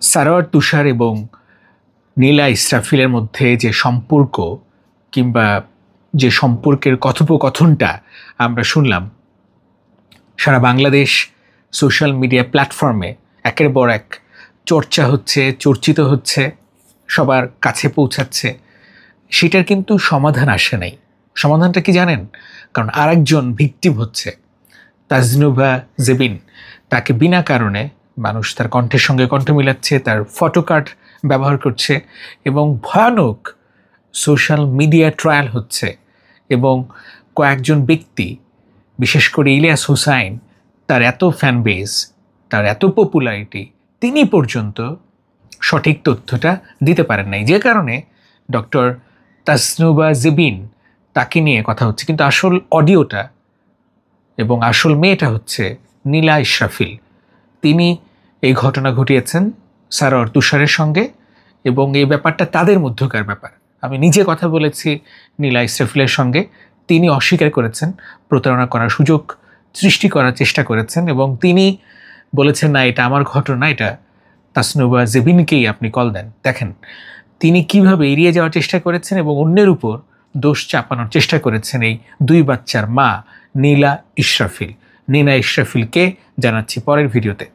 সারোয়ার তুষার এবং নীলা ইসরাফিলের মধ্যে যে সম্পর্ক কিংবা যে সম্পর্কের কথোপকথনটা আমরা শুনলাম, সারা বাংলাদেশ সোশ্যাল মিডিয়া প্ল্যাটফর্মে একের পর এক চর্চা হচ্ছে, চর্চিত হচ্ছে, সবার কাছে পৌঁছাচ্ছে, সেটার কিন্তু সমাধান আসে নাই। সমাধানটা কি জানেন? কারণ আরেকজন ভিকটিম হচ্ছে তাজনুভা জেবিন। তাকে বিনা কারণে মানুষ তার কণ্ঠের সঙ্গে কণ্ঠ মিলাচ্ছে, তার ফটোকার্ড ব্যবহার করছে এবং ভয়ানক সোশ্যাল মিডিয়া ট্রায়াল হচ্ছে। এবং কয়েকজন ব্যক্তি, বিশেষ করে ইলিয়াস হুসাইন, তার এত ফ্যান বেস, তার এত পপুলারিটি, তিনি পর্যন্ত সঠিক তথ্যটা দিতে পারেন নাই, যে কারণে ডক্টর তাজনুভা জেবিন তাকে নিয়ে কথা হচ্ছে। কিন্তু আসল অডিওটা এবং আসল মেয়েটা হচ্ছে নীলা ইসরাফিল। তিনি এই ঘটনা ঘটিয়েছেন সারোয়ার তুষারের সঙ্গে এবং এই ব্যাপারটা তাদের মধ্যকার ব্যাপার। আমি নিজে কথা বলেছি নীলা ইসরাফিলের সঙ্গে, তিনি অস্বীকার করেছেন, প্রতারণা করার সুযোগ সৃষ্টি করার চেষ্টা করেছেন এবং তিনি বলেছেন না, এটা আমার ঘটনা, এটা তাজনুভা জেবিনকেই আপনি কল দেন। দেখেন তিনি কিভাবে এড়িয়ে যাওয়ার চেষ্টা করেছেন এবং অন্যের উপর দোষ চাপানোর চেষ্টা করেছেন এই দুই বাচ্চার মা নীলা ইসরাফিল। নীলা ইসরাফিলকে জানাচ্ছি পরের ভিডিওতে।